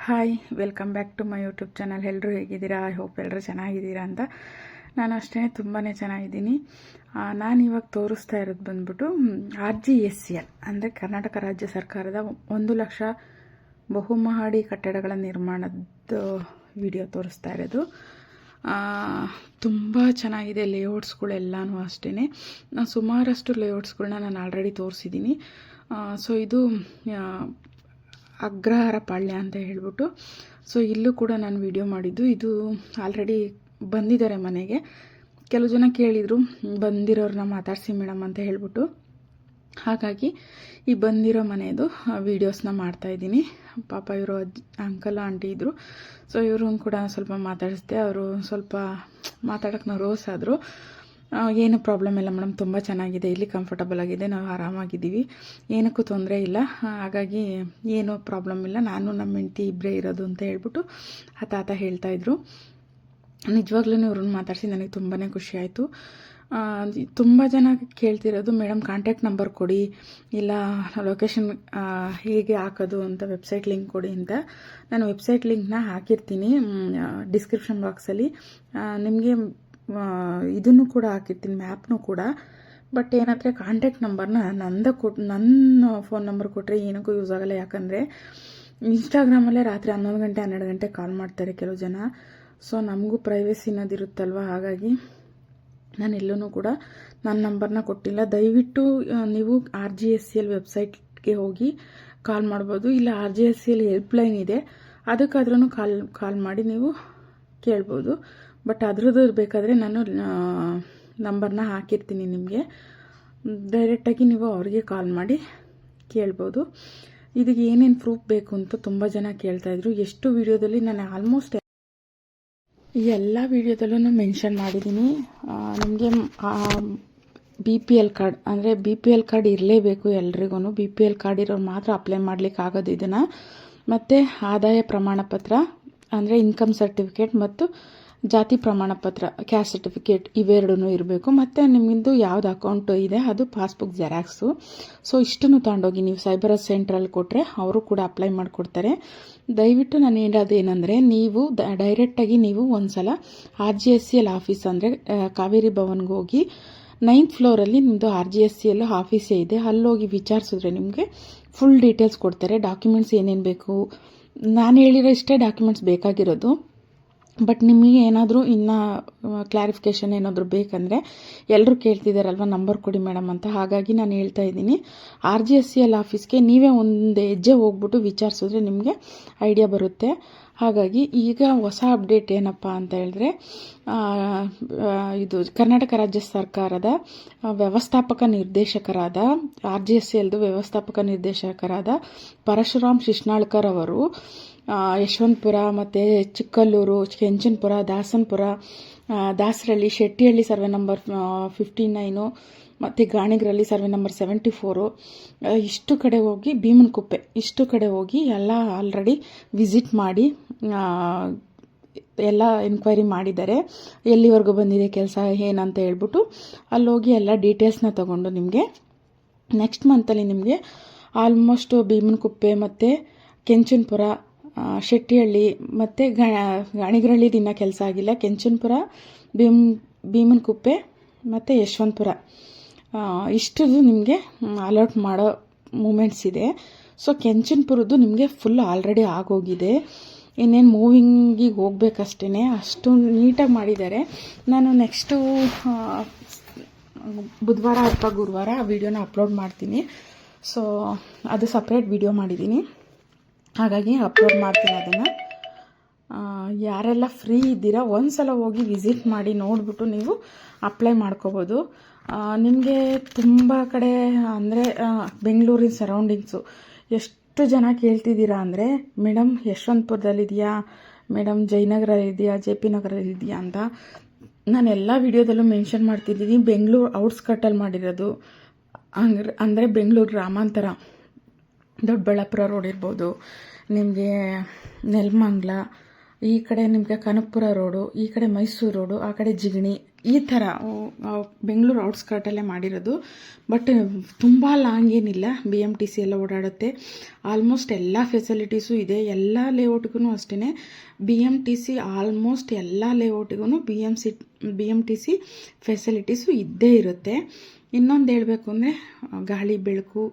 Hi, welcome back to my YouTube channel. ಎಲ್ಲರೂ ಹೇಗಿದ್ದೀರಾ? I hope ಎಲ್ಲರೂ ಚೆನ್ನಾಗಿದ್ದೀರಾ ಅಂತ. ನಾನು ಅಷ್ಟೇ ತುಂಬಾ ಚೆನ್ನಾಗಿದ್ದೀನಿ. ನಾನು ಇವಾಗ ತೋರಿಸ್ತಾ ಇರೋದು ಬಂದ್ಬಿಟ್ಟು RGSCL ಅಂದರೆ ಕರ್ನಾಟಕ ರಾಜ್ಯ ಸರ್ಕಾರದ 1 ಲಕ್ಷ ಬಹುಮಹಡಿ ಕಟ್ಟಡಗಳ ನಿರ್ಮಾಣದ ವಿಡಿಯೋ ತೋರಿಸ್ತಾ ಇರೋದು. ತುಂಬ ಚೆನ್ನಾಗಿದೆ ಲೇಔಟ್ಸ್ಗಳೆಲ್ಲನೂ ಅಷ್ಟೇ. ನಾನು ಸುಮಾರಷ್ಟು ಲೇಔಟ್ಸ್ಗಳನ್ನ ನಾನು ಆಲ್ರೆಡಿ ತೋರಿಸಿದ್ದೀನಿ. ಸೊ ಇದು ಅಗ್ರಹಾರ ಪಾಳ್ಯ ಅಂತ ಹೇಳ್ಬಿಟ್ಟು, ಸೊ ಇಲ್ಲೂ ಕೂಡ ನಾನು ವಿಡಿಯೋ ಮಾಡಿದ್ದು. ಇದು ಆಲ್ರೆಡಿ ಬಂದಿದ್ದಾರೆ ಮನೆಗೆ. ಕೆಲವು ಜನ ಕೇಳಿದರು ಬಂದಿರೋರನ್ನ ಮಾತಾಡಿಸಿ ಮೇಡಮ್ ಅಂತ ಹೇಳ್ಬಿಟ್ಟು, ಹಾಗಾಗಿ ಈ ಬಂದಿರೋ ಮನೆಯದು ವೀಡಿಯೋಸ್ನ ಮಾಡ್ತಾಯಿದ್ದೀನಿ. ಪಾಪ ಇವರು ಅಂಕಲ್ ಆಂಟಿ ಇದ್ದರು, ಸೊ ಇವ್ರನ್ನ ಕೂಡ ಸ್ವಲ್ಪ ಮಾತಾಡಿಸ್ದೆ. ಅವರು ಸ್ವಲ್ಪ ಮಾತಾಡೋಕ್ಕೆ ನರ್ವಸ್ ಆದರು. ಏನು ಪ್ರಾಬ್ಲಮ್ ಇಲ್ಲ ಮೇಡಮ್, ತುಂಬ ಚೆನ್ನಾಗಿದೆ, ಇಲ್ಲಿ ಕಂಫರ್ಟಬಲ್ ಆಗಿದೆ, ನಾವು ಆರಾಮಾಗಿದ್ದೀವಿ, ಏನಕ್ಕೂ ತೊಂದರೆ ಇಲ್ಲ, ಹಾಗಾಗಿ ಏನೂ ಪ್ರಾಬ್ಲಮ್ ಇಲ್ಲ, ನಾನು ನಮ್ಮ ಹೆಂಡತಿ ಇಬ್ಬರೇ ಇರೋದು ಅಂತ ಹೇಳ್ಬಿಟ್ಟು ಆ ತಾತ ಹೇಳ್ತಾಯಿದ್ರು. ನಿಜವಾಗ್ಲೂ ಇವ್ರನ್ನ ಮಾತಾಡಿಸಿ ನನಗೆ ತುಂಬಾ ಖುಷಿ ಆಯಿತು. ತುಂಬ ಜನ ಕೇಳ್ತಿರೋದು ಮೇಡಮ್ ಕಾಂಟ್ಯಾಕ್ಟ್ ನಂಬರ್ ಕೊಡಿ, ಇಲ್ಲ ಲೊಕೇಶನ್ ಹೇಗೆ ಹಾಕೋದು ಅಂತ ವೆಬ್ಸೈಟ್ ಲಿಂಕ್ ಕೊಡಿ ಅಂತ. ನಾನು ವೆಬ್ಸೈಟ್ ಲಿಂಕ್ನ ಹಾಕಿರ್ತೀನಿ ಡಿಸ್ಕ್ರಿಪ್ಷನ್ ಬಾಕ್ಸಲ್ಲಿ. ನಿಮಗೆ ಇದನ್ನು ಕೂಡ ಹಾಕಿರ್ತೀನಿ, ಮ್ಯಾಪ್ನು ಕೂಡ. ಬಟ್ ಏನಂದರೆ ಕಾಂಟ್ಯಾಕ್ಟ್ ನಂಬರ್ನ ನನ್ನ ಫೋನ್ ನಂಬರ್ ಕೊಟ್ಟರೆ ಏನಕ್ಕೂ ಯೂಸ್ ಆಗೋಲ್ಲ. ಯಾಕಂದರೆ ಇನ್ಸ್ಟಾಗ್ರಾಮಲ್ಲೇ ರಾತ್ರಿ 11 ಗಂಟೆ 12 ಗಂಟೆ ಕಾಲ್ ಮಾಡ್ತಾರೆ ಕೆಲವು ಜನ. ಸೊ ನಮಗೂ ಪ್ರೈವೇಸಿ ಅನ್ನೋದಿರುತ್ತಲ್ವ, ಹಾಗಾಗಿ ನಾನು ಎಲ್ಲೂ ಕೂಡ ನನ್ನ ನಂಬರ್ನ ಕೊಟ್ಟಿಲ್ಲ. ದಯವಿಟ್ಟು ನೀವು RGSCL ವೆಬ್ಸೈಟ್ಗೆ ಹೋಗಿ ಕಾಲ್ ಮಾಡ್ಬೋದು, ಇಲ್ಲ RGSCL ಹೆಲ್ಪ್ಲೈನ್ ಇದೆ, ಅದಕ್ಕಾದ್ರೂ ಕಾಲ್ ಮಾಡಿ ನೀವು ಕೇಳ್ಬೋದು. ಬಟ್ ಅದ್ರದ್ದು ಬೇಕಾದರೆ ನಾನು ನಂಬರ್ನ ಹಾಕಿರ್ತೀನಿ ನಿಮಗೆ, ಡೈರೆಕ್ಟಾಗಿ ನೀವು ಅವ್ರಿಗೆ ಕಾಲ್ ಮಾಡಿ ಕೇಳ್ಬೋದು. ಇದಕ್ಕೆ ಏನೇನು ಪ್ರೂಫ್ ಬೇಕು ಅಂತ ತುಂಬ ಜನ ಕೇಳ್ತಾಯಿದ್ರು. ಎಷ್ಟು ವಿಡಿಯೋದಲ್ಲಿ ನಾನು ಆಲ್ಮೋಸ್ಟ್ ಎಲ್ಲ ವಿಡಿಯೋದಲ್ಲೂ ಮೆನ್ಷನ್ ಮಾಡಿದ್ದೀನಿ. ನಿಮಗೆ BPL ಕಾರ್ಡ್ ಅಂದರೆ BPL ಕಾರ್ಡ್ ಇರಲೇಬೇಕು ಎಲ್ರಿಗೂ. BPL ಕಾರ್ಡ್ ಇರೋರು ಮಾತ್ರ ಅಪ್ಲೈ ಮಾಡಲಿಕ್ಕೆ ಆಗೋದು ಇದನ್ನು. ಮತ್ತು ಆದಾಯ ಪ್ರಮಾಣ ಪತ್ರ ಅಂದರೆ ಇನ್ಕಮ್ ಸರ್ಟಿಫಿಕೇಟ್ ಮತ್ತು ಜಾತಿ ಪ್ರಮಾಣ ಪತ್ರ ಕ್ಯಾಸ್ಟ್ ಸರ್ಟಿಫಿಕೇಟ್ ಇವೆರಡೂ ಇರಬೇಕು. ಮತ್ತು ನಿಮ್ಮದು ಯಾವ್ದು ಅಕೌಂಟು ಇದೆ ಅದು ಪಾಸ್ಬುಕ್ ಜೆರಾಕ್ಸು. ಸೊ ಇಷ್ಟನ್ನು ತಗೊಂಡೋಗಿ ನೀವು ಸೈಬರ್ ಸೆಂಟ್ರಲ್ಲಿ ಕೊಟ್ಟರೆ ಅವರು ಕೂಡ ಅಪ್ಲೈ ಮಾಡಿಕೊಡ್ತಾರೆ. ದಯವಿಟ್ಟು ನಾನು ಹೇಳೋದೇನೆಂದರೆ, ನೀವು ಡೈರೆಕ್ಟಾಗಿ ನೀವು ಒಂದು ಸಲ RGSCL ಆಫೀಸ್ ಅಂದರೆ ಕಾವೇರಿ ಭವನ್ಗೆ ಹೋಗಿ 9th ಫ್ಲೋರಲ್ಲಿ ನಿಮ್ಮದು RGSCL ಆಫೀಸೇ ಇದೆ, ಅಲ್ಲೋಗಿ ವಿಚಾರಿಸಿದ್ರೆ ನಿಮಗೆ ಫುಲ್ ಡೀಟೇಲ್ಸ್ ಕೊಡ್ತಾರೆ. ಡಾಕ್ಯುಮೆಂಟ್ಸ್ ಏನೇನು ಬೇಕು, ನಾನು ಹೇಳಿರೋ ಇಷ್ಟೇ ಡಾಕ್ಯುಮೆಂಟ್ಸ್ ಬೇಕಾಗಿರೋದು. ಬಟ್ ನಿಮಗೆ ಏನಾದರೂ ಇನ್ನೂ ಕ್ಲಾರಿಫಿಕೇಷನ್ ಏನಾದರೂ ಬೇಕಂದರೆ ಎಲ್ಲರೂ ಕೇಳ್ತಿದ್ದಾರಲ್ವ ನಂಬರ್ ಕೊಡಿ ಮೇಡಮ್ ಅಂತ, ಹಾಗಾಗಿ ನಾನು ಹೇಳ್ತಾ ಇದ್ದೀನಿ. RGSCL ಆಫೀಸ್ಗೆ ನೀವೇ ಒಂದು ಹೆಜ್ಜೆ ಹೋಗ್ಬಿಟ್ಟು ವಿಚಾರಿಸಿದ್ರೆ ನಿಮಗೆ ಐಡಿಯಾ ಬರುತ್ತೆ. ಹಾಗಾಗಿ ಈಗ ಹೊಸ ಅಪ್ಡೇಟ್ ಏನಪ್ಪ ಅಂತ ಹೇಳಿದ್ರೆ, ಇದು ಕರ್ನಾಟಕ ರಾಜ್ಯ ಸರ್ಕಾರದ ವ್ಯವಸ್ಥಾಪಕ ನಿರ್ದೇಶಕರಾದ RGSCLದು ವ್ಯವಸ್ಥಾಪಕ ನಿರ್ದೇಶಕರಾದ ಪರಶುರಾಮ್ ಶಿಶ್ನಾಳ್ಕರ್ ಅವರು ಯಶವಂತಪುರ ಮತ್ತು ಚಿಕ್ಕಲ್ಲೂರು, ಕೆಂಚನಪುರ, ದಾಸನಪುರ, ದಾಸರಳ್ಳಿ, ಶೆಟ್ಟಿಹಳ್ಳಿ ಸರ್ವೆ ನಂಬರ್ 59 ಮತ್ತು ಗಾಣಿಗರಲ್ಲಿ ಸರ್ವೆ ನಂಬರ್ 74 ಇಷ್ಟು ಕಡೆ ಹೋಗಿ, ಭೀಮನಕುಪ್ಪೆ ಇಷ್ಟು ಕಡೆ ಹೋಗಿ ಎಲ್ಲ ಆಲ್ರೆಡಿ ವಿಸಿಟ್ ಮಾಡಿ ಎಲ್ಲ ಎನ್ಕ್ವೈರಿ ಮಾಡಿದ್ದಾರೆ. ಎಲ್ಲಿವರೆಗೂ ಬಂದಿದೆ ಕೆಲಸ ಏನಂತ ಹೇಳ್ಬಿಟ್ಟು ಅಲ್ಲೋಗಿ ಎಲ್ಲ ಡೀಟೇಲ್ಸ್ನ ತಗೊಂಡು ನಿಮಗೆ ನೆಕ್ಸ್ಟ್ ಮಂತಲ್ಲಿ ನಿಮಗೆ ಆಲ್ಮೋಸ್ಟ್ ಭೀಮನಕುಪ್ಪೆ ಮತ್ತು ಕೆಂಚನಪುರ, ಶೆಟ್ಟಿಹಳ್ಳಿ ಮತ್ತು ಗಾಣಿಗರಳ್ಳಿ ದಿನ ಕೆಲಸ ಆಗಿಲ್ಲ, ಕೆಂಚನಪುರ, ಭೀಮನಕುಪ್ಪೆ ಮತ್ತು ಯಶವಂತಪುರ ಇಷ್ಟದು ನಿಮಗೆ ಅಲರ್ಟ್ ಮಾಡೋ ಮೂಮೆಂಟ್ಸ್ ಇದೆ. ಸೊ ಕೆಂಚನಪುರದ್ದು ನಿಮಗೆ ಫುಲ್ ಆಲ್ರೆಡಿ ಆಗೋಗಿದೆ, ಇನ್ನೇನು ಮೂವಿಂಗಿಗೆ ಹೋಗ್ಬೇಕಷ್ಟೇ, ಅಷ್ಟು ನೀಟಾಗಿ ಮಾಡಿದ್ದಾರೆ. ನಾನು ನೆಕ್ಸ್ಟು ಬುಧವಾರ ಅಥವಾ ಗುರುವಾರ ಆ ವಿಡಿಯೋನ ಅಪ್ಲೋಡ್ ಮಾಡ್ತೀನಿ. ಸೊ ಅದು ಸಪ್ರೇಟ್ ವಿಡಿಯೋ ಮಾಡಿದ್ದೀನಿ, ಹಾಗಾಗಿ ಅಪ್ಲೋಡ್ ಮಾಡ್ತೀನಿ ಅದನ್ನು. ಯಾರೆಲ್ಲ ಫ್ರೀ ಇದ್ದೀರಾ ಒಂದು ಸಲ ಹೋಗಿ ವಿಸಿಟ್ ಮಾಡಿ ನೋಡಿಬಿಟ್ಟು ನೀವು ಅಪ್ಲೈ ಮಾಡ್ಕೋಬೋದು. ನಿಮಗೆ ತುಂಬ ಕಡೆ ಅಂದರೆ ಬೆಂಗಳೂರಿನ ಸರೌಂಡಿಂಗ್ಸು ಎಷ್ಟು ಜನ ಕೇಳ್ತಿದ್ದೀರಾ ಅಂದರೆ, ಮೇಡಮ್ ಯಶವಂತಪುರದಲ್ಲಿದೆಯಾ, ಮೇಡಮ್ ಜಯನಗರಲ್ಲಿದೆಯಾ, JP ನಗರಲ್ಲಿದೆಯಾ ಅಂತ. ನಾನು ಎಲ್ಲ ವಿಡಿಯೋದಲ್ಲೂ ಮೆನ್ಷನ್ ಮಾಡ್ತಿದ್ದೀನಿ. ಬೆಂಗಳೂರು ಔಟ್ಸ್ಕರ್ಟಲ್ಲಿ ಮಾಡಿರೋದು ಅಂದರೆ ಬೆಂಗಳೂರು ಗ್ರಾಮಾಂತರ, ದೊಡ್ಡಬಳ್ಳಾಪುರ ರೋಡ್ ಇರ್ಬೋದು, ನಿಮಗೆ ನೆಲಮಂಗಲ, ಈ ಕಡೆ ನಿಮಗೆ ಕನಕಪುರ ರೋಡು, ಈ ಕಡೆ ಮೈಸೂರು ರೋಡು, ಆ ಕಡೆ ಜಿಗಣಿ, ಈ ಥರ ಬೆಂಗಳೂರು ಔಟ್ಸ್ಕರ್ಟಲ್ಲೇ ಮಾಡಿರೋದು. ಬಟ್ ತುಂಬ ಲಾಂಗ್ ಏನಿಲ್ಲ, BMTC ಎಲ್ಲ ಓಡಾಡುತ್ತೆ. ಆಲ್ಮೋಸ್ಟ್ ಎಲ್ಲ ಫೆಸಿಲಿಟೀಸು ಇದೆ. ಎಲ್ಲ ಲೇಔಟ್ಗೂ ಅಷ್ಟೇ BMTC ಆಲ್ಮೋಸ್ಟ್ ಎಲ್ಲ ಲೇಔಟ್ಗೂ BMTC ಫೆಸಿಲಿಟೀಸು ಇದ್ದೇ ಇರುತ್ತೆ. ಇನ್ನೊಂದು ಹೇಳಬೇಕು ಅಂದರೆ ಗಾಳಿ ಬೆಳಕು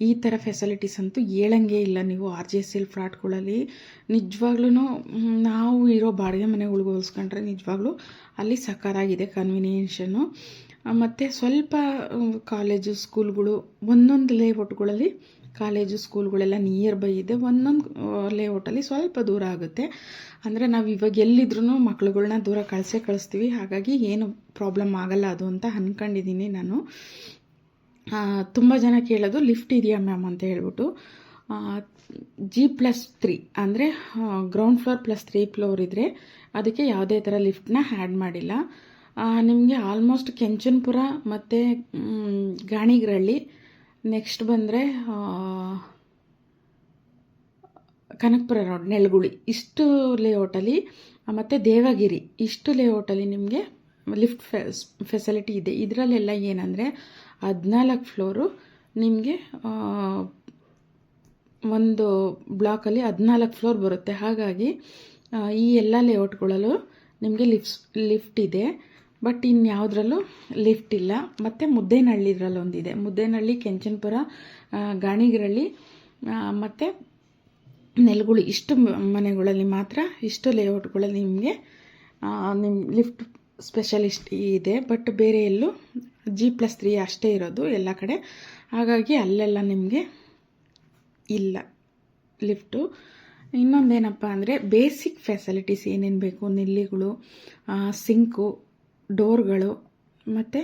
ಈ ಥರ ಫೆಸಿಲಿಟೀಸ್ ಅಂತೂ ಹೇಳಂಗೆ ಇಲ್ಲ. ನೀವು RJSL ಫ್ಲಾಟ್ಗಳಲ್ಲಿ ನಿಜವಾಗ್ಲೂ ನಾವು ಇರೋ ಬಾಡಿಗೆ ಮನೆಗಳಿಗೆ ಹೋಲಿಸ್ಕೊಂಡ್ರೆ ನಿಜವಾಗ್ಲೂ ಅಲ್ಲಿ ಸಕ್ಕತ್ತಾಗಿದೆ ಕನ್ವಿನಿಯೇಷನ್ನು. ಮತ್ತು ಸ್ವಲ್ಪ ಕಾಲೇಜು ಸ್ಕೂಲ್ಗಳು ಒಂದೊಂದು ಲೇಔಟ್ಗಳಲ್ಲಿ ಕಾಲೇಜು ಸ್ಕೂಲ್ಗಳೆಲ್ಲ ನಿಯರ್ ಬೈ ಇದೆ. ಒಂದೊಂದು ಲೇಔಟಲ್ಲಿ ಸ್ವಲ್ಪ ದೂರ ಆಗುತ್ತೆ. ಅಂದರೆ ನಾವು ಇವಾಗ ಎಲ್ಲಿದ್ರೂ ಮಕ್ಳುಗಳ್ನ ದೂರ ಕಳಿಸ್ತೀವಿ. ಹಾಗಾಗಿ ಏನು ಪ್ರಾಬ್ಲಮ್ ಆಗಲ್ಲ ಅದು ಅಂತ ಅಂದ್ಕೊಂಡಿದ್ದೀನಿ ನಾನು. ತುಂಬ ಜನ ಕೇಳೋದು ಲಿಫ್ಟ್ ಇದೆಯಾ ಮ್ಯಾಮ್ ಅಂತ ಹೇಳ್ಬಿಟ್ಟು. G+3 ಅಂದರೆ ಗ್ರೌಂಡ್ ಫ್ಲೋರ್ +3 ಫ್ಲೋರ್ ಇದ್ದರೆ ಅದಕ್ಕೆ ಯಾವುದೇ ಥರ ಲಿಫ್ಟ್ನ ಆ್ಯಡ್ ಮಾಡಿಲ್ಲ. ನಿಮಗೆ ಆಲ್ಮೋಸ್ಟ್ ಕೆಂಚನಪುರ ಮತ್ತು ಗಾಣಿಗ್ರಹಳ್ಳಿ, ನೆಕ್ಸ್ಟ್ ಬಂದರೆ ಕನಕಪುರ ರೋಡ್, ನೆಲಗುಳಿ, ಇಷ್ಟು ಲೇಔಟಲ್ಲಿ ಮತ್ತು ದೇವಗಿರಿ ಇಷ್ಟು ಲೇಔಟಲ್ಲಿ ನಿಮಗೆ ಲಿಫ್ಟ್ ಫೆಸಿಲಿಟಿ ಇದೆ. ಇದರಲ್ಲೆಲ್ಲ ಏನಂದರೆ 14 ಫ್ಲೋರು ನಿಮಗೆ ಒಂದು ಬ್ಲಾಕಲ್ಲಿ 14 ಫ್ಲೋರ್ ಬರುತ್ತೆ. ಹಾಗಾಗಿ ಈ ಎಲ್ಲ ಲೇಔಟ್ಗಳಲ್ಲೂ ನಿಮಗೆ ಲಿಫ್ಟ್ ಇದೆ. ಬಟ್ ಇನ್ಯಾವುದ್ರಲ್ಲೂ ಲಿಫ್ಟ್ ಇಲ್ಲ. ಮತ್ತು ಮುದ್ದೇನಹಳ್ಳಿದ್ರಲ್ಲೊಂದಿದೆ. ಮುದ್ದೇನಹಳ್ಳಿ, ಕೆಂಚನಪುರ, ಗಾಣಿಗರಳ್ಳಿ ಮತ್ತು ನೆಲಗುಳಿ ಇಷ್ಟು ಮನೆಗಳಲ್ಲಿ ಮಾತ್ರ, ಇಷ್ಟು ಲೇಔಟ್ಗಳಲ್ಲಿ ನಿಮಗೆ ಲಿಫ್ಟ್ ಸ್ಪೆಷಲಿಸ್ಟ್ ಇದೆ. ಬಟ್ ಬೇರೆ ಎಲ್ಲೂ G+3 ಅಷ್ಟೇ ಇರೋದು ಎಲ್ಲ ಕಡೆ. ಹಾಗಾಗಿ ಅಲ್ಲೆಲ್ಲ ನಿಮಗೆ ಇಲ್ಲ ಲಿಫ್ಟು. ಇನ್ನೊಂದೇನಪ್ಪ ಅಂದರೆ ಬೇಸಿಕ್ ಫೆಸಿಲಿಟೀಸ್ ಏನೇನು ಬೇಕು, ನೆಲ್ಲಿಗಳು, ಸಿಂಕು, ಡೋರ್ಗಳು ಮತ್ತು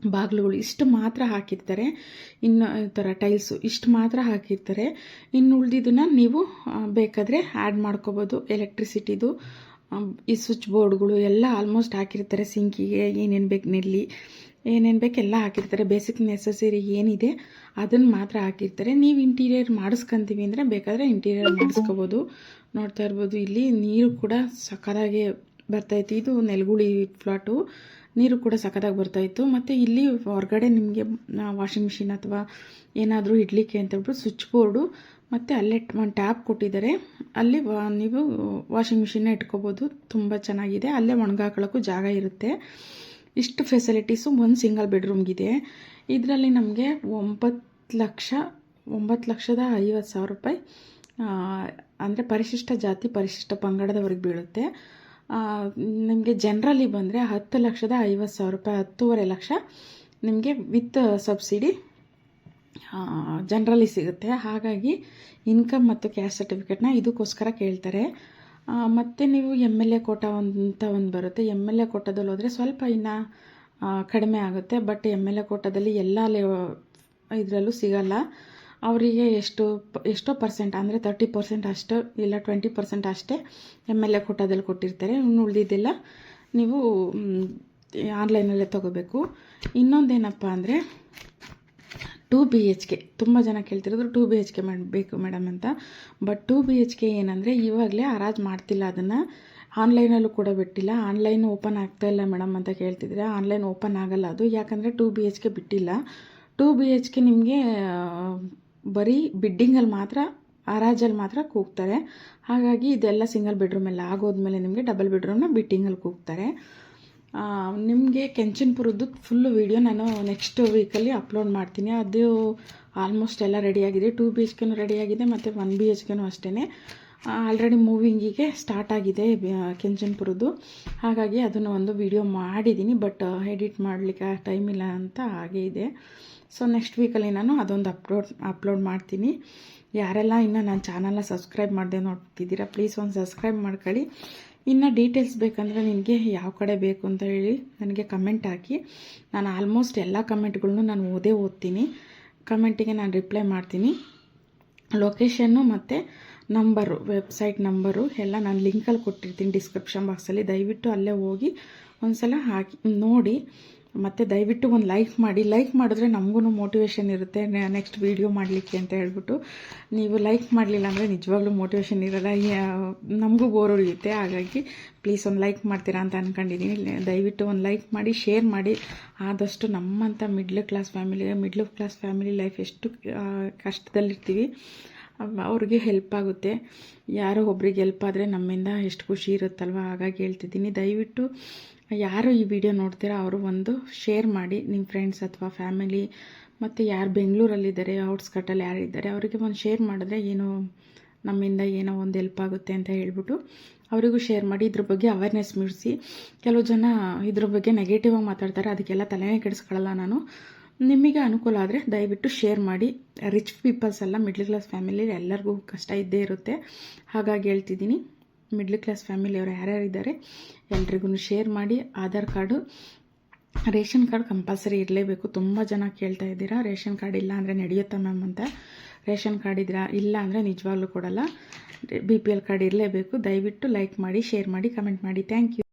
ಬಾಗಿಲುಗಳು ಇಷ್ಟು ಮಾತ್ರ ಹಾಕಿರ್ತಾರೆ. ಇನ್ನು ಈ ಥರ ಟೈಲ್ಸು ಇಷ್ಟು ಮಾತ್ರ ಹಾಕಿರ್ತಾರೆ. ಇನ್ನು ಉಳಿದಿದ್ದನ್ನು ನೀವು ಬೇಕಾದರೆ ಆ್ಯಡ್ ಮಾಡ್ಕೋಬೋದು. ಎಲೆಕ್ಟ್ರಿಸಿಟಿದು ಈ ಸ್ವಿಚ್ ಬೋರ್ಡ್ಗಳು ಎಲ್ಲ ಆಲ್ಮೋಸ್ಟ್ ಹಾಕಿರ್ತಾರೆ. ಸಿಂಕಿಗೆ ಏನೇನು ಬೇಕು, ನೆಲ್ಲಿ ಏನೇನು ಬೇಕು ಎಲ್ಲ ಹಾಕಿರ್ತಾರೆ. ಬೇಸಿಕ್ ನೆಸಸರಿ ಏನಿದೆ ಅದನ್ನು ಮಾತ್ರ ಹಾಕಿರ್ತಾರೆ. ನೀವು ಇಂಟೀರಿಯರ್ ಮಾಡಿಸ್ಕೊಂತೀವಿ ಅಂದರೆ ಬೇಕಾದರೆ ಇಂಟೀರಿಯರ್ ಮಾಡಿಸ್ಕೋಬೋದು. ನೋಡ್ತಾ ಇರ್ಬೋದು ಇಲ್ಲಿ ನೀರು ಕೂಡ ಸಕ್ಕತ್ತಾಗಿ ಬರ್ತಾಯಿತ್ತು. ಇದು ನೆಲಗುಳಿ ಫ್ಲಾಟು, ನೀರು ಕೂಡ ಸಕ್ಕತ್ತಾಗಿ ಬರ್ತಾಯಿತ್ತು. ಮತ್ತು ಇಲ್ಲಿ ಹೊರಗಡೆ ನಿಮಗೆ ವಾಷಿಂಗ್ ಮಿಷಿನ್ ಅಥವಾ ಏನಾದರೂ ಇಡ್ಲಿಕ್ಕೆ ಅಂತ ಹೇಳ್ಬಿಟ್ಟು ಸ್ವಿಚ್ ಬೋರ್ಡು ಮತ್ತು ಅಲ್ಲೇ ಒಂದು ಟ್ಯಾಪ್ ಕೊಟ್ಟಿದ್ದಾರೆ. ಅಲ್ಲಿ ನೀವು ವಾಷಿಂಗ್ ಮಿಷಿನ್ನ ಇಟ್ಕೋಬೋದು. ತುಂಬ ಚೆನ್ನಾಗಿದೆ. ಅಲ್ಲೇ ಒಣಗಾಕೊಳ್ಳೋಕ್ಕೂ ಜಾಗ ಇರುತ್ತೆ. ಇಷ್ಟು ಫೆಸಿಲಿಟೀಸು ಒಂದು ಸಿಂಗಲ್ ಬೆಡ್ರೂಮ್ಗಿದೆ. ಇದರಲ್ಲಿ ನಮಗೆ 9,50,000 ರೂಪಾಯಿ ಅಂದರೆ ಪರಿಶಿಷ್ಟ ಜಾತಿ ಪರಿಶಿಷ್ಟ ಪಂಗಡದವ್ರಿಗೆ ಬೀಳುತ್ತೆ. ನಿಮಗೆ ಜನರಲ್ಲಿ ಬಂದರೆ 10,50,000 ರೂಪಾಯಿ, 10.5 ಲಕ್ಷ ನಿಮಗೆ ವಿತ್ ಸಬ್ಸಿಡಿ ಜನರಲ್ಲಿ ಸಿಗುತ್ತೆ. ಹಾಗಾಗಿ ಇನ್ಕಮ್ ಮತ್ತು ಕ್ಯಾಸ್ಟ್ ಸರ್ಟಿಫಿಕೇಟ್ನ ಇದಕ್ಕೋಸ್ಕರ ಕೇಳ್ತಾರೆ. ಮತ್ತು ನೀವು MLA ಕೋಟಾ ಅಂತ ಒಂದು ಬರುತ್ತೆ. MLA ಕೋಟಾದಲ್ಲಿ ಹೋದರೆ ಸ್ವಲ್ಪ ಇನ್ನು ಕಡಿಮೆ ಆಗುತ್ತೆ. ಬಟ್ MLA ಕೋಟಾದಲ್ಲಿ ಎಲ್ಲ ಇದರಲ್ಲೂ ಸಿಗಲ್ಲ. ಅವರಿಗೆ ಎಷ್ಟೋ ಪರ್ಸೆಂಟ್ ಅಂದರೆ 30% ಅಷ್ಟು ಇಲ್ಲ 20% ಅಷ್ಟೇ MLA ಕೋಟಾದಲ್ಲಿ ಕೊಟ್ಟಿರ್ತಾರೆ. ಇನ್ನು ಉಳಿದಿದ್ದೆಲ್ಲ ನೀವು ಆನ್ಲೈನಲ್ಲೇ ತೊಗೋಬೇಕು. ಇನ್ನೊಂದೇನಪ್ಪ ಅಂದರೆ 2 BHK ತುಂಬ ಜನ ಕೇಳ್ತಿರೋದು 2 BHK ಮಾಡಬೇಕು ಮೇಡಮ್ ಅಂತ. ಬಟ್ 2 BHK ಏನಂದರೆ ಇವಾಗಲೇ ಹರಾಜು ಮಾಡ್ತಿಲ್ಲ. ಅದನ್ನು ಆನ್ಲೈನಲ್ಲೂ ಕೂಡ ಬಿಟ್ಟಿಲ್ಲ. ಆನ್ಲೈನ್ ಓಪನ್ ಆಗ್ತಾಯಿಲ್ಲ ಮೇಡಮ್ ಅಂತ ಕೇಳ್ತಿದ್ರೆ ಆನ್ಲೈನ್ ಓಪನ್ ಆಗಲ್ಲ ಅದು. ಯಾಕಂದರೆ 2 BHK ಬಿಟ್ಟಿಲ್ಲ. 2 BHK ನಿಮಗೆ ಬರೀ ಬಿಡ್ಡಿಂಗಲ್ಲಿ ಮಾತ್ರ, ಹರಾಜಲ್ಲಿ ಮಾತ್ರ ಕೂಗ್ತಾರೆ. ಹಾಗಾಗಿ ಇದೆಲ್ಲ ಸಿಂಗಲ್ ಬೆಡ್ರೂಮ್ ಎಲ್ಲ ಆಗೋದ್ಮೇಲೆ ನಿಮಗೆ ಡಬಲ್ ಬೆಡ್ರೂಮ್ನ ಬಿಟ್ಟಿಂಗಲ್ಲಿ ಕೂಗ್ತಾರೆ. ನಿಮಗೆ ಕೆಂಚನಪುರದ್ದು ಫುಲ್ಲು ವೀಡಿಯೋ ನಾನು ನೆಕ್ಸ್ಟ್ ವೀಕಲ್ಲಿ ಅಪ್ಲೋಡ್ ಮಾಡ್ತೀನಿ. ಅದು ಆಲ್ಮೋಸ್ಟ್ ಎಲ್ಲ ರೆಡಿಯಾಗಿದೆ. 2 BHKನೂ ರೆಡಿಯಾಗಿದೆ ಮತ್ತು 1 BHKನೂ ಅಷ್ಟೇ. ಆಲ್ರೆಡಿ ಮೂವಿಂಗಿಗೆ ಸ್ಟಾರ್ಟ್ ಆಗಿದೆ ಕೆಂಚನಪುರದ್ದು. ಹಾಗಾಗಿ ಅದನ್ನು ಒಂದು ವೀಡಿಯೋ ಮಾಡಿದ್ದೀನಿ. ಬಟ್ ಎಡಿಟ್ ಮಾಡಲಿಕ್ಕೆ ಟೈಮ್ ಇಲ್ಲ ಅಂತ ಹಾಗೇ ಇದೆ. ಸೊ ನೆಕ್ಸ್ಟ್ ವೀಕಲ್ಲಿ ನಾನು ಅದೊಂದು ಅಪ್ಲೋಡ್ ಮಾಡ್ತೀನಿ. ಯಾರೆಲ್ಲ ಇನ್ನೂ ನನ್ನ ಚಾನಲ್ನ ಸಬ್ಸ್ಕ್ರೈಬ್ ಮಾಡದೆ ನೋಡ್ತಿದ್ದೀರಾ ಪ್ಲೀಸ್ ಒಂದು ಸಬ್ಸ್ಕ್ರೈಬ್ ಮಾಡ್ಕೊಳ್ಳಿ. ಇನ್ನು ಡೀಟೇಲ್ಸ್ ಬೇಕಂದರೆ ನಿನಗೆ ಯಾವ ಕಡೆ ಬೇಕು ಅಂತ ಹೇಳಿ ನನಗೆ ಕಮೆಂಟ್ ಹಾಕಿ. ನಾನು ಆಲ್ಮೋಸ್ಟ್ ಎಲ್ಲ ಕಮೆಂಟ್ಗಳನ್ನೂ ನಾನು ಓದ್ತೀನಿ. ಕಮೆಂಟಿಗೆ ನಾನು ರಿಪ್ಲೈ ಮಾಡ್ತೀನಿ. ಲೊಕೇಶನ್ನು ಮತ್ತು ನಂಬರು, ವೆಬ್ಸೈಟ್ ನಂಬರು ಎಲ್ಲ ನಾನು ಲಿಂಕಲ್ಲಿ ಕೊಟ್ಟಿರ್ತೀನಿ ಡಿಸ್ಕ್ರಿಪ್ಷನ್ ಬಾಕ್ಸಲ್ಲಿ. ದಯವಿಟ್ಟು ಅಲ್ಲೇ ಹೋಗಿ ಒಂದು ಸಲ ಹಾಕಿ ನೋಡಿ. ಮತ್ತು ದಯವಿಟ್ಟು ಒಂದು ಲೈಕ್ ಮಾಡಿ. ಲೈಕ್ ಮಾಡಿದ್ರೆ ನಮಗೂ ಮೋಟಿವೇಶನ್ ಇರುತ್ತೆ ನೆಕ್ಸ್ಟ್ ವೀಡಿಯೋ ಮಾಡಲಿಕ್ಕೆ ಅಂತ ಹೇಳ್ಬಿಟ್ಟು. ನೀವು ಲೈಕ್ ಮಾಡಲಿಲ್ಲ ಅಂದರೆ ನಿಜವಾಗ್ಲೂ ಮೋಟಿವೇಶನ್ ಇರೋಲ್ಲ, ನಮಗೂ ಬೋರ್ ಹೊಡೆಯುತ್ತೆ. ಹಾಗಾಗಿ ಪ್ಲೀಸ್ ಒಂದು ಲೈಕ್ ಮಾಡ್ತೀರಾ ಅಂತ ಅಂದ್ಕೊಂಡಿದ್ದೀನಿ. ದಯವಿಟ್ಟು ಒಂದು ಲೈಕ್ ಮಾಡಿ, ಶೇರ್ ಮಾಡಿ. ಆದಷ್ಟು ನಮ್ಮಂಥ ಮಿಡ್ಲ್ ಕ್ಲಾಸ್ ಫ್ಯಾಮಿಲಿ ಲೈಫ್ ಎಷ್ಟು ಕಷ್ಟದಲ್ಲಿರ್ತೀವಿ ಅವ್ರಿಗೆ ಹೆಲ್ಪ್ ಆಗುತ್ತೆ. ಯಾರೋ ಒಬ್ರಿಗೆ ಹೆಲ್ಪ್ ಆದರೆ ನಮ್ಮಿಂದ ಎಷ್ಟು ಖುಷಿ ಇರುತ್ತಲ್ವ. ಹಾಗಾಗಿ ಹೇಳ್ತಿದ್ದೀನಿ, ದಯವಿಟ್ಟು ಯಾರು ಈ ವಿಡಿಯೋ ನೋಡ್ತೀರಾ ಅವರು ಒಂದು ಶೇರ್ ಮಾಡಿ ನಿಮ್ಮ ಫ್ರೆಂಡ್ಸ್ ಅಥವಾ ಫ್ಯಾಮಿಲಿ, ಮತ್ತು ಯಾರು ಬೆಂಗಳೂರಲ್ಲಿದ್ದಾರೆ, ಔಟ್ಸ್ಕಟ್ಟಲ್ಲಿ ಯಾರಿದ್ದಾರೆ ಅವರಿಗೆ ಒಂದು ಶೇರ್ ಮಾಡಿದ್ರೆ ನಮ್ಮಿಂದ ಏನೋ ಒಂದು ಹೆಲ್ಪ್ ಆಗುತ್ತೆ ಅಂತ ಹೇಳ್ಬಿಟ್ಟು ಅವರಿಗೂ ಶೇರ್ ಮಾಡಿ. ಇದ್ರ ಬಗ್ಗೆ ಅವೇರ್ನೆಸ್ ಮೂಡಿಸಿ. ಕೆಲವು ಜನ ಇದ್ರ ಬಗ್ಗೆ ನೆಗೆಟಿವ್ ಆಗಿ ಮಾತಾಡ್ತಾರೆ, ಅದಕ್ಕೆಲ್ಲ ತಲೆನೇ ಕೆಡಿಸ್ಕೊಳ್ಳಲ್ಲ ನಾನು. ನಿಮಗೆ ಅನುಕೂಲ ಆದರೆ ದಯವಿಟ್ಟು ಶೇರ್ ಮಾಡಿ. ರಿಚ್ ಪೀಪಲ್ಸ್ ಎಲ್ಲ ಮಿಡ್ಲ್ ಕ್ಲಾಸ್ ಫ್ಯಾಮಿಲಿ ಎಲ್ಲರಿಗೂ ಕಷ್ಟ ಇದ್ದೇ ಇರುತ್ತೆ. ಹಾಗಾಗಿ ಹೇಳ್ತಿದ್ದೀನಿ, ಮಿಡ್ಲ್ ಕ್ಲಾಸ್ ಫ್ಯಾಮಿಲಿಯವರು ಯಾರ್ಯಾರಿದ್ದಾರೆ ಎಲ್ರಿಗೂ ಶೇರ್ ಮಾಡಿ. Aadhaar card, ration card compulsory ಇರಲೇಬೇಕು. ತುಂಬ ಜನ ಕೇಳ್ತಾ ಇದ್ದೀರಾ ರೇಷನ್ ಕಾರ್ಡ್ ಇಲ್ಲ ಅಂದರೆ ನಡೆಯುತ್ತಾ ಮ್ಯಾಮ್ ಅಂತ. ರೇಷನ್ ಕಾರ್ಡ್ ಇಲ್ಲ ಅಂದರೆ ನಿಜವಾಗ್ಲೂ ಕೊಡಲ್ಲ. BPL ಕಾರ್ಡ್ ಇರಲೇಬೇಕು. ದಯವಿಟ್ಟು ಲೈಕ್ ಮಾಡಿ, ಶೇರ್ ಮಾಡಿ, ಕಮೆಂಟ್ ಮಾಡಿ. Thank you.